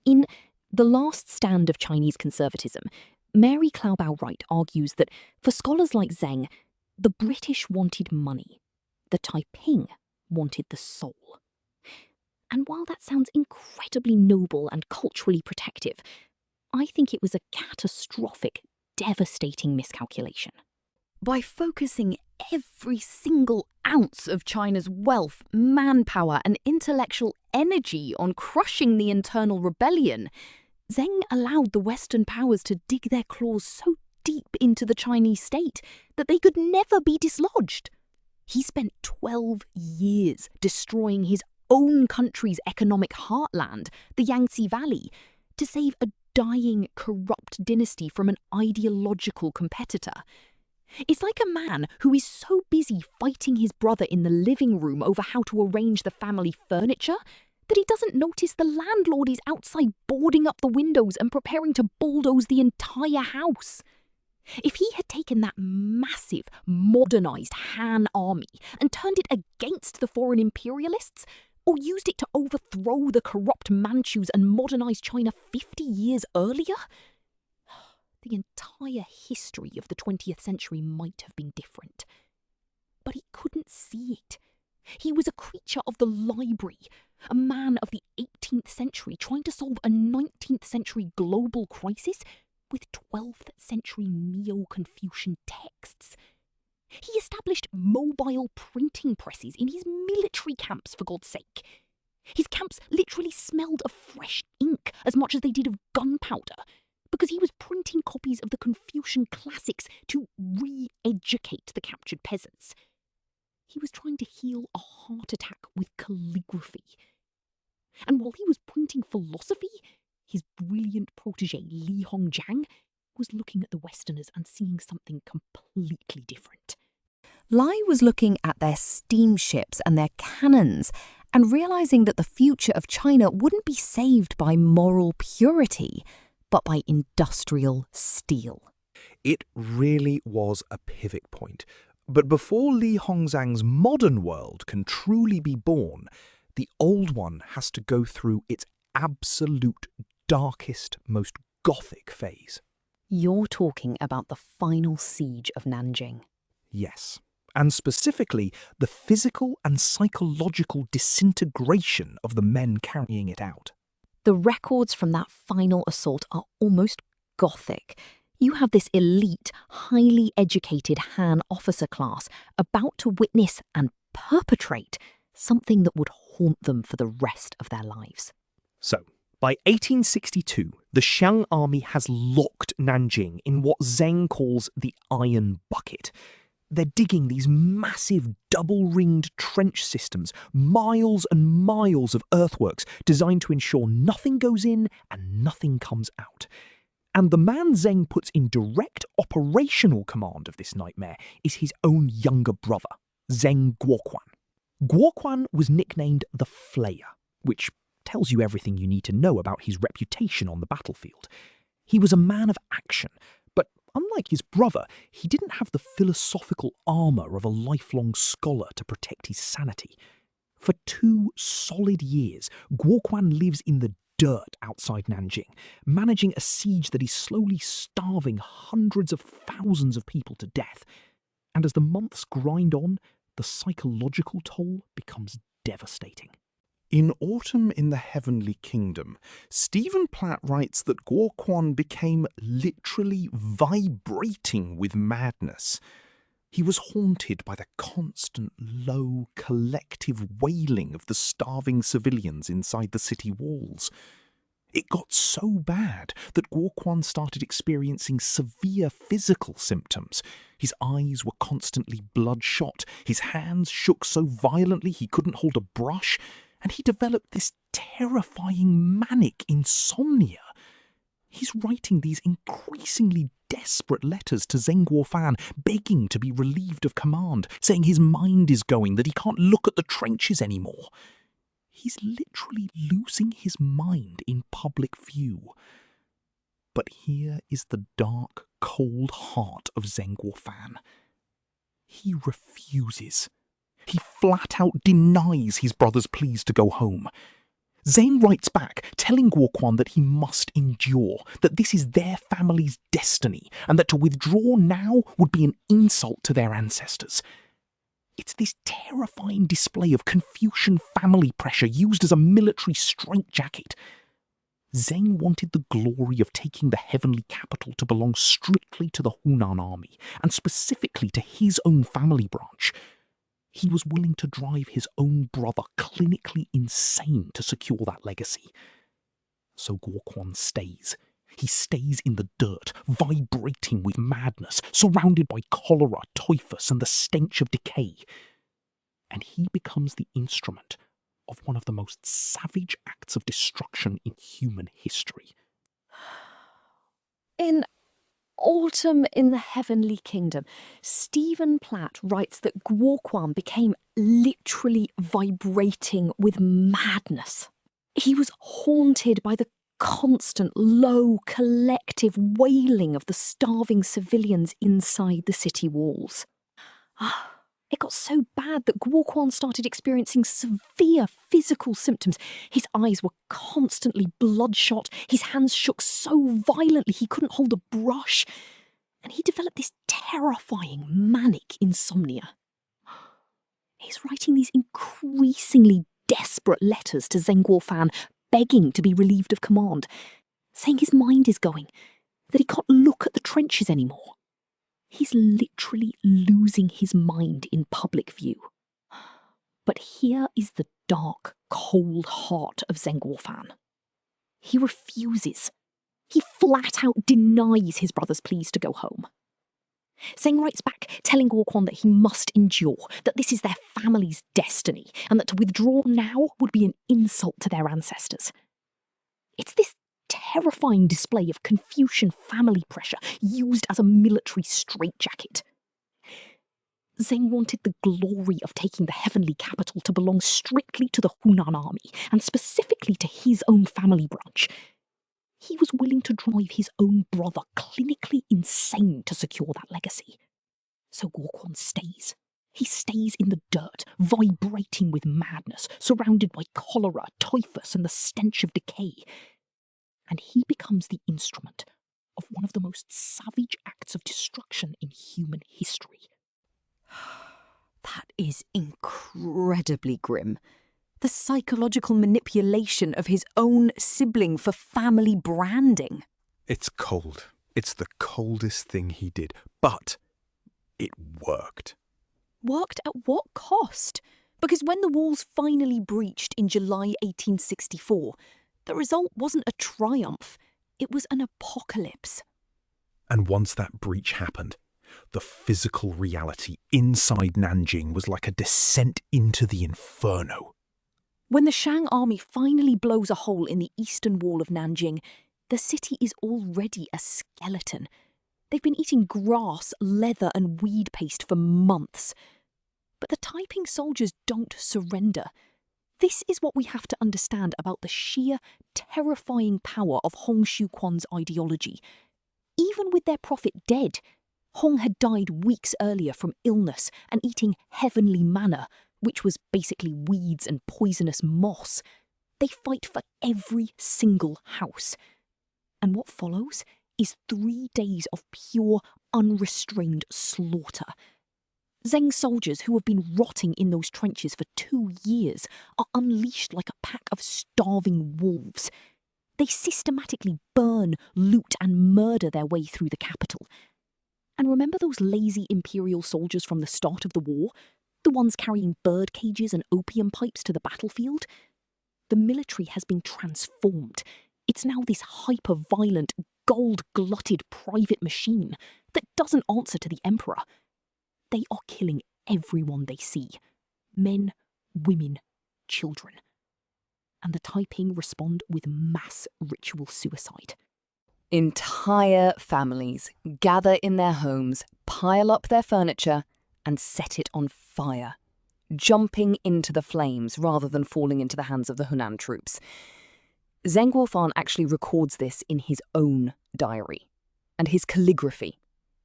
In The Last Stand of Chinese Conservatism, Mary Claubau-Wright argues that for scholars like Zeng, the British wanted money. The Taiping wanted the soul. And while that sounds incredibly noble and culturally protective, I think it was a catastrophic, devastating miscalculation. By focusing every single ounce of China's wealth, manpower, and intellectual energy on crushing the internal rebellion, Zeng allowed the Western powers to dig their claws so deep into the Chinese state that they could never be dislodged. He spent 12 years destroying his own country's economic heartland, the Yangtze Valley, to save a dying, corrupt dynasty from an ideological competitor. It's like a man who is so busy fighting his brother in the living room over how to arrange the family furniture that he doesn't notice the landlord is outside boarding up the windows and preparing to bulldoze the entire house. If he had taken that massive, modernized Han army and turned it against the foreign imperialists, or used it to overthrow the corrupt Manchus and modernize China 50 years earlier, the entire history of the 20th century might have been different. But he couldn't see it. He was a creature of the library, a man of the 18th century trying to solve a 19th century global crisis with 12th century Neo-Confucian texts. He established mobile printing presses in his military camps, for God's sake. His camps literally smelled of fresh ink as much as they did of gunpowder, because he was printing copies of the Confucian classics to re-educate the captured peasants. He was trying to heal a heart attack with calligraphy. And while he was printing philosophy, his brilliant protege Li Hongjiang was looking at the Westerners and seeing something completely different.
Lai was looking at their steamships and their cannons and realizing that the future of China wouldn't be saved by moral purity, but by industrial steel.
It really was a pivot point. But before Li Hongzhang's modern world can truly be born, the old one has to go through its absolute darkest, most Gothic phase.
You're talking about the final siege of Nanjing.
Yes, and specifically the physical and psychological disintegration of the men carrying it out.
The records from that final assault are almost Gothic. You have this elite, highly educated Han officer class about to witness and perpetrate something that would haunt them for the rest of their lives.
So, by 1862, the Xiang army has locked Nanjing in what Zeng calls the Iron Bucket. They're digging these massive double-ringed trench systems, miles and miles of earthworks designed to ensure nothing goes in and nothing comes out. And the man Zeng puts in direct operational command of this nightmare is his own younger brother, Zeng Guofan. Guofan was nicknamed the Flayer, which tells you everything you need to know about his reputation on the battlefield. He was a man of action, but unlike his brother, he didn't have the philosophical armour of a lifelong scholar to protect his sanity. For 2 solid years, Guofan lives in the dirt outside Nanjing, managing a siege that is slowly starving hundreds of thousands of people to death. And as the months grind on, the psychological toll becomes devastating.
In Autumn in the Heavenly Kingdom, Stephen Platt writes that Guofan became literally vibrating with madness. He was haunted by the constant, low, collective wailing of the starving civilians inside the city walls. It got so bad that Guofan started experiencing severe physical symptoms. His eyes were constantly bloodshot, his hands shook so violently he couldn't hold a brush, and he developed this terrifying manic insomnia. He's writing these increasingly desperate letters to Zeng Guofan, begging to be relieved of command, saying his mind is going, that he can't look at the trenches anymore. He's literally losing his mind in public view. But here is the dark, cold heart of Zeng Guofan. He refuses. He flat out denies his brother's pleas to go home. Zeng writes back, telling Guofan that he must endure, that this is their family's destiny, and that to withdraw now would be an insult to their ancestors. It's this terrifying display of Confucian family pressure used as a military straitjacket. Zeng wanted the glory of taking the heavenly capital to belong strictly to the Hunan army, and specifically to his own family branch. He was willing to drive his own brother clinically insane to secure that legacy. So Guofan stays. He stays in the dirt, vibrating with madness, surrounded by cholera, typhus, and the stench of decay. And he becomes the instrument of one of the most savage acts of destruction in human history.
In Autumn in the Heavenly Kingdom, Stephen Platt writes that Guofan became literally vibrating with madness. He was haunted by the constant, low, collective wailing of the starving civilians inside the city walls. It got so bad that Guofan started experiencing severe physical symptoms. His eyes were constantly bloodshot, his hands shook so violently he couldn't hold a brush, and he developed this terrifying manic insomnia. He's writing these increasingly desperate letters to Zeng Guofan, begging to be relieved of command, saying his mind is going, that he can't look at the trenches anymore. He's literally losing his mind in public view. But here is the dark, cold heart of Zeng Guofan. He refuses. He flat out denies his brother's pleas to go home. Zeng writes back, telling Guofan that he must endure, that this is their family's destiny, and that to withdraw now would be an insult to their ancestors. It's this terrifying display of Confucian family pressure used as a military straitjacket. Zeng wanted the glory of taking the heavenly capital to belong strictly to the Hunan army, and specifically to his own family branch. He was willing to drive his own brother clinically insane to secure that legacy. So Guofan stays. He stays in the dirt, vibrating with madness, surrounded by cholera, typhus, and the stench of decay. And he becomes the instrument of one of the most savage acts of destruction in human history.
That is incredibly grim. The psychological manipulation of his own sibling for family branding.
It's cold. It's the coldest thing he did, but it worked.
Worked at what cost? Because when the walls finally breached in July 1864, the result wasn't a triumph, it was an apocalypse.
And once that breach happened, the physical reality inside Nanjing was like a descent into the inferno.
When the Shang army finally blows a hole in the eastern wall of Nanjing, the city is already a skeleton. They've been eating grass, leather and weed paste for months. But the Taiping soldiers don't surrender. This is what we have to understand about the sheer, terrifying power of Hong Xiuquan's ideology. Even with their prophet dead, Hong had died weeks earlier from illness and eating heavenly manna, which was basically weeds and poisonous moss. They fight for every single house. And what follows is 3 days of pure, unrestrained slaughter. Zeng's soldiers, who have been rotting in those trenches for 2 years, are unleashed like a pack of starving wolves. They systematically burn, loot, and murder their way through the capital. And remember those lazy imperial soldiers from the start of the war? The ones carrying bird cages and opium pipes to the battlefield? The military has been transformed. It's now this hyper-violent, gold-glutted private machine that doesn't answer to the emperor. They are killing everyone they see. Men, women, children. And the Taiping respond with mass ritual suicide.
Entire families gather in their homes, pile up their furniture, and set it on fire, jumping into the flames rather than falling into the hands of the Hunan troops. Zeng Guofan actually records this in his own diary, and his calligraphy,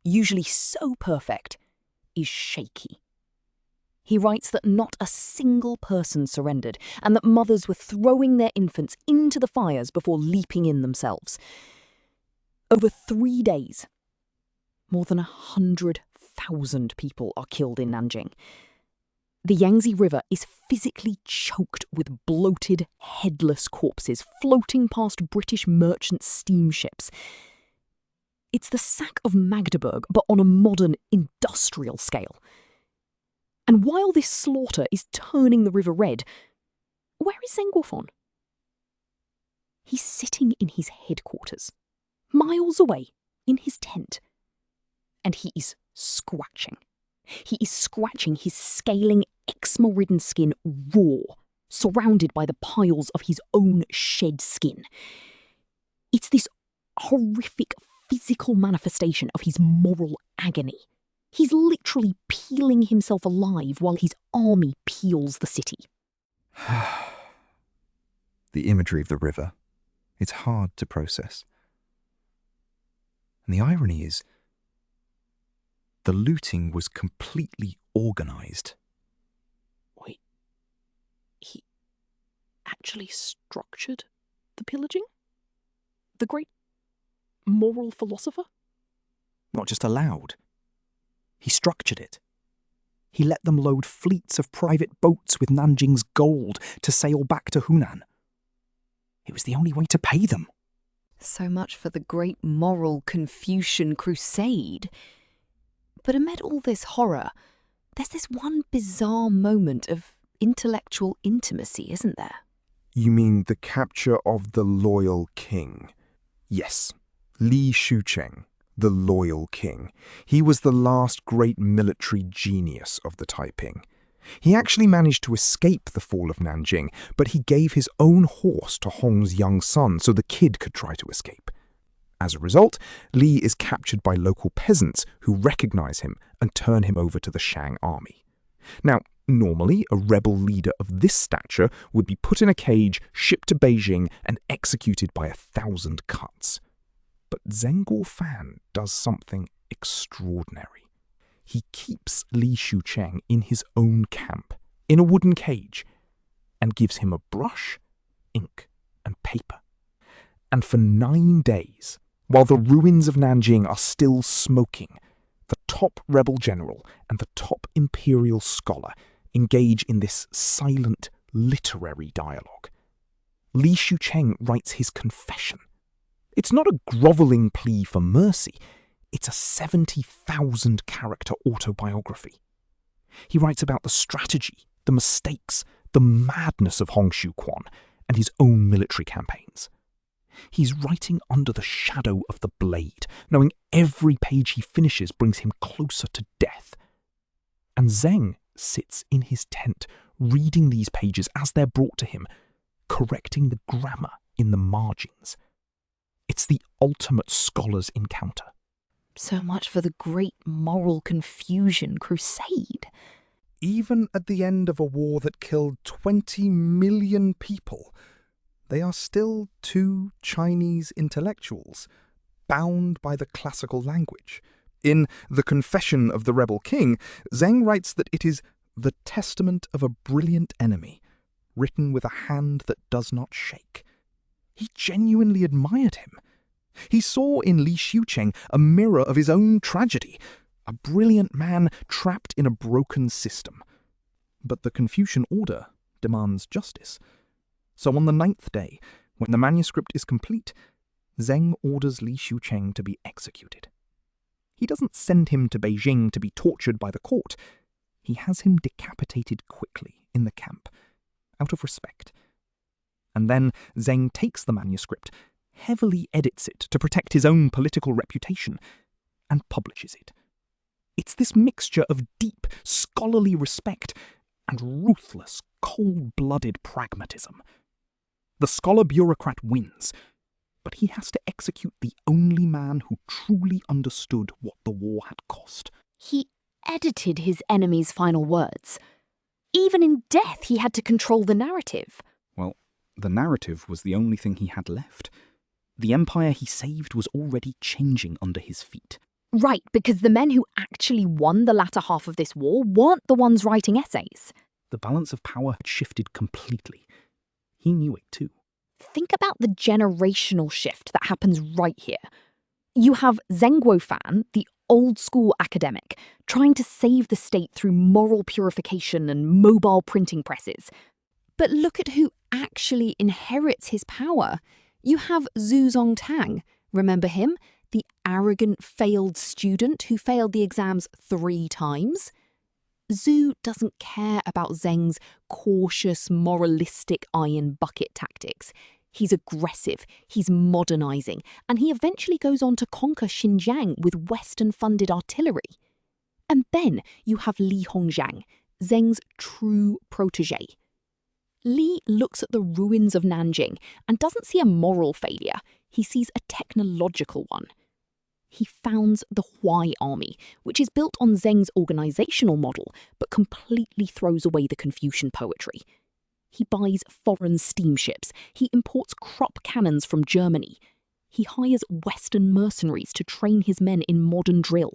usually so perfect, is shaky. He writes that not a single person surrendered, and that mothers were throwing their infants into the fires before leaping in themselves. Over 3 days, more than 100,000 people are killed in Nanjing. The Yangtze River is physically choked with bloated, headless corpses floating past British merchant steamships. It's the sack of Magdeburg, but on a modern, industrial scale. And while this slaughter is turning the river red, where is Zeng Guofan? He's sitting in his headquarters, miles away, in his tent. And he is scratching. He is scratching his scaling, eczema-ridden skin raw, surrounded by the piles of his own shed skin. It's this horrific physical manifestation of his moral agony. He's literally peeling himself alive while his army peels the city.
The imagery of the river, it's hard to process. And the irony is, the looting was completely organised.
Wait, he actually structured the pillaging? The great moral philosopher?
Not just allowed. He structured it. He let them load fleets of private boats with Nanjing's gold to sail back to Hunan. It was the only way to pay them.
So much for the great moral Confucian crusade. But amid all this horror, there's this one bizarre moment of intellectual intimacy, isn't there?
You mean the capture of the loyal king? Yes, Li Shucheng, the loyal king. He was the last great military genius of the Taiping. He actually managed to escape the fall of Nanjing, but he gave his own horse to Hong's young son so the kid could try to escape. As a result, Li is captured by local peasants who recognize him and turn him over to the Shang army. Now, normally, a rebel leader of this stature would be put in a cage, shipped to Beijing, and executed by 1,000 cuts. But Zeng Guofan does something extraordinary. He keeps Li Shucheng in his own camp, in a wooden cage, and gives him a brush, ink, and paper. And for 9 days, while the ruins of Nanjing are still smoking, the top rebel general and the top imperial scholar engage in this silent literary dialogue. Li Shucheng writes his confession. It's not a grovelling plea for mercy. It's a 70,000 character autobiography. He writes about the strategy, the mistakes, the madness of Hong Xiuquan and his own military campaigns. He's writing under the shadow of the blade, knowing every page he finishes brings him closer to death. And Zeng sits in his tent, reading these pages as they're brought to him, correcting the grammar in the margins. It's the ultimate scholar's encounter.
So much for the great moral Confucian crusade.
Even at the end of a war that killed 20 million people, they are still two Chinese intellectuals, bound by the classical language. In The Confession of the Rebel King, Zeng writes that it is
The testament of a brilliant enemy, written with a hand that does not shake. He genuinely admired him. He saw in Li Xiucheng a mirror of his own tragedy, a brilliant man trapped in a broken system. But the Confucian order demands justice. So on the 9th day, when the manuscript is complete, Zeng orders Li Xiucheng to be executed. He doesn't send him to Beijing to be tortured by the court. He has him decapitated quickly in the camp, out of respect. And then Zeng takes the manuscript, heavily edits it to protect his own political reputation, and publishes it. It's this mixture of deep, scholarly respect and ruthless, cold-blooded pragmatism. The scholar-bureaucrat wins, but he has to execute the only man who truly understood what the war had cost.
He edited his enemy's final words. Even in death, he had to control the narrative.
Well, the narrative was the only thing he had left. The empire he saved was already changing under his feet.
Right, because the men who actually won the latter half of this war weren't the ones writing essays.
The balance of power had shifted completely. He knew it too.
Think about the generational shift that happens right here. You have Zeng Guofan, the old-school academic, trying to save the state through moral purification and mobile printing presses. But look at who actually inherits his power. You have Zhu Zongtang, remember him? The arrogant, failed student who failed the exams 3 times. Zhu doesn't care about Zeng's cautious, moralistic iron bucket tactics. He's aggressive, he's modernizing, and he eventually goes on to conquer Xinjiang with Western-funded artillery. And then you have Li Hongzhang, Zeng's true protege. Li looks at the ruins of Nanjing and doesn't see a moral failure, he sees a technological one. He founds the Huai army, which is built on Zeng's organizational model, but completely throws away the Confucian poetry. He buys foreign steamships, he imports crop cannons from Germany. He hires Western mercenaries to train his men in modern drill.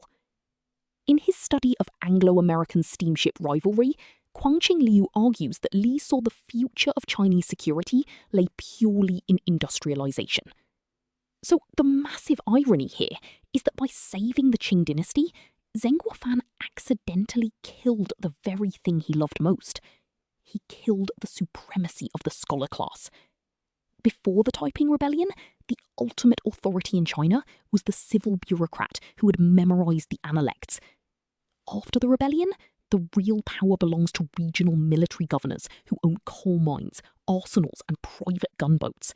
In his study of Anglo-American steamship rivalry, Guangqing Liu argues that Li saw the future of Chinese security lay purely in industrialization. So the massive irony here is that by saving the Qing dynasty, Zeng Guofan accidentally killed the very thing he loved most. He killed the supremacy of the scholar class. Before the Taiping Rebellion, the ultimate authority in China was the civil bureaucrat who had memorized the analects. After the rebellion, the real power belongs to regional military governors who own coal mines, arsenals, and private gunboats.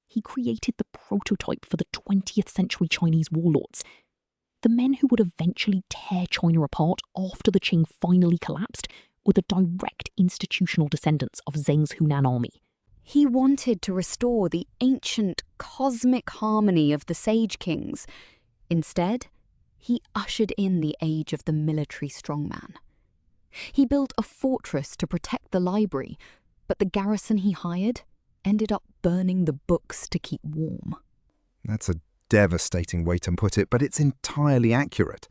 He created the prototype for the 20th century Chinese warlords, the men who would eventually tear China apart after the Qing finally collapsed were the direct institutional descendants of Zeng's Hunan army. He wanted to restore the ancient cosmic harmony of the Sage Kings. Instead, he ushered in the age of the military strongman. He built a fortress to protect the library, but the garrison he hired ended up burning the books to keep warm.
That's a devastating way to put it, but it's entirely accurate.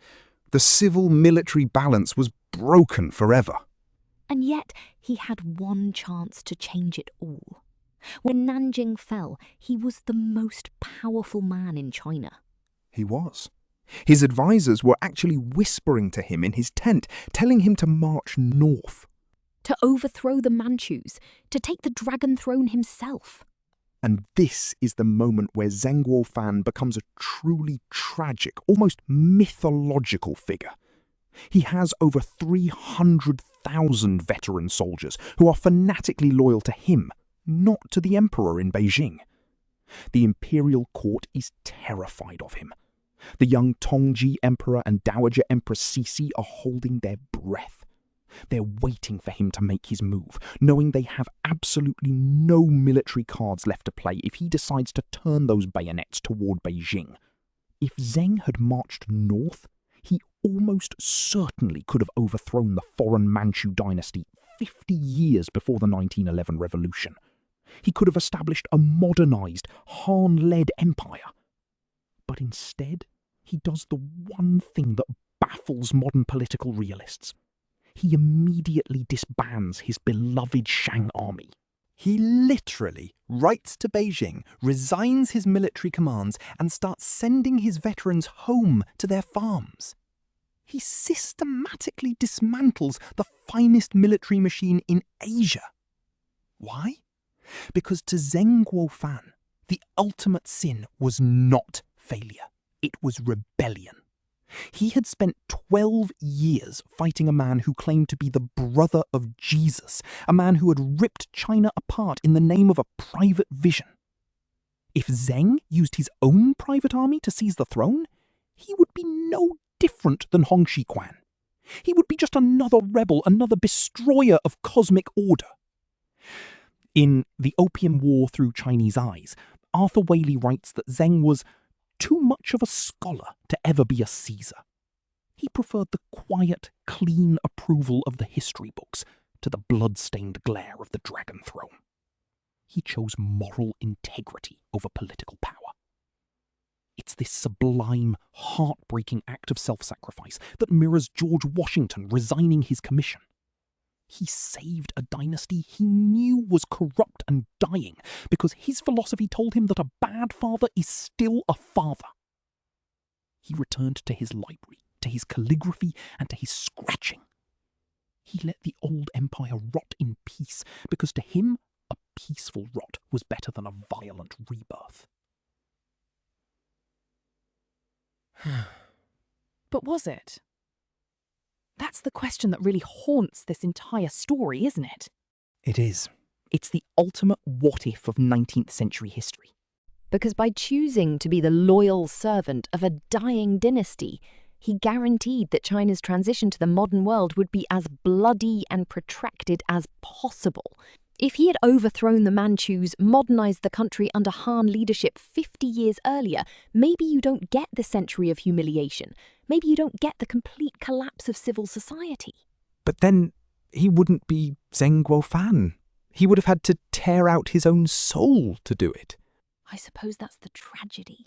The civil-military balance was broken forever.
And yet, he had one chance to change it all. When Nanjing fell, he was the most powerful man in China.
He was. His advisors were actually whispering to him in his tent, telling him to march north.
To overthrow the Manchus, to take the Dragon Throne himself.
And this is the moment where Zeng Guofan becomes a truly tragic, almost mythological figure. He has over 300,000 veteran soldiers who are fanatically loyal to him, not to the emperor in Beijing. The imperial court is terrified of him. The young Tongji Emperor and Dowager Empress Cixi are holding their breath. They're waiting for him to make his move, knowing they have absolutely no military cards left to play if he decides to turn those bayonets toward Beijing. If Zeng had marched north, he almost certainly could have overthrown the foreign Manchu dynasty 50 years before the 1911 revolution. He could have established a modernized, Han-led empire. But instead, he does the one thing that baffles modern political realists.
he immediately disbands his beloved Shang army.
He literally writes to Beijing, resigns his military commands, and starts sending his veterans home to their farms. He systematically dismantles the finest military machine in Asia. Why? Because to Zeng Guofan, the ultimate sin was not failure. It was rebellion. He had spent 12 years fighting a man who claimed to be the brother of Jesus, a man who had ripped China apart in the name of a private vision. If Zeng used his own private army to seize the throne, he would be no different than Hong Xiquan. He would be just another rebel, another destroyer of cosmic order. In The Opium War Through Chinese Eyes, Arthur Waley writes that Zeng was too much of a scholar to ever be a Caesar. He preferred the quiet, clean approval of the history books to the blood-stained glare of the Dragon Throne. He chose moral integrity over political power. It's this sublime, heartbreaking act of self-sacrifice that mirrors George Washington resigning his commission. He saved a dynasty he knew was corrupt and dying because his philosophy told him that a bad father is still a father. He returned to his library, to his calligraphy, and to his scratching. He let the old empire rot in peace because to him, a peaceful rot was better than a violent rebirth.
But was it? That's the question that really haunts this entire story, isn't it?
It is. It's the ultimate what-if of 19th century history.
Because by choosing to be the loyal servant of a dying dynasty, he guaranteed that China's transition to the modern world would be as bloody and protracted as possible. If he had overthrown the Manchus, modernized the country under Han leadership 50 years earlier, maybe you don't get the century of humiliation. Maybe you don't get the complete collapse of civil society.
But then he wouldn't be Zeng Guofan. He would have had to tear out his own soul to do it.
I suppose that's the tragedy.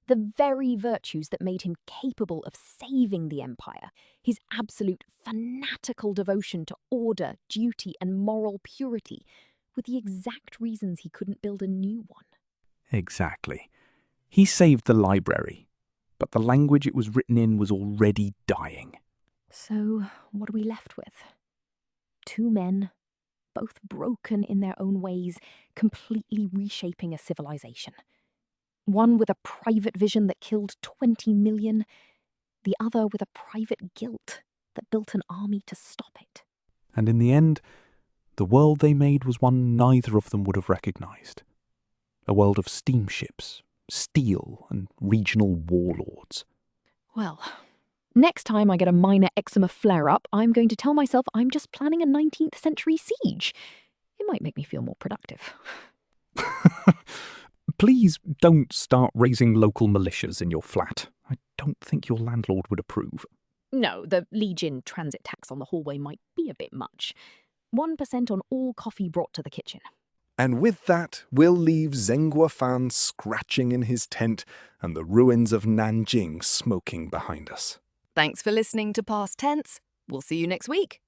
The very virtues that made him capable of saving the empire, his absolute fanatical devotion to order, duty, and moral purity, were the exact reasons he couldn't build a new one.
Exactly. He saved the library, but the language it was written in was already dying.
So, what are we left with? Two men, both broken in their own ways, completely reshaping a civilization. One with a private vision that killed 20 million, the other with a private guilt that built an army to stop it.
And in the end, the world they made was one neither of them would have recognized. A world of steamships, steel, and regional warlords.
Well, next time I get a minor eczema flare-up, I'm going to tell myself I'm just planning a 19th century siege. It might make me feel more productive.
Please don't start raising local militias in your flat. I don't think your landlord would approve.
No, the Legion transit tax on the hallway might be a bit much. 1% on all coffee brought to the kitchen.
And with that, we'll leave Zeng Guofan scratching in his tent and the ruins of Nanjing smoking behind us.
Thanks for listening to Past Tense. We'll see you next week.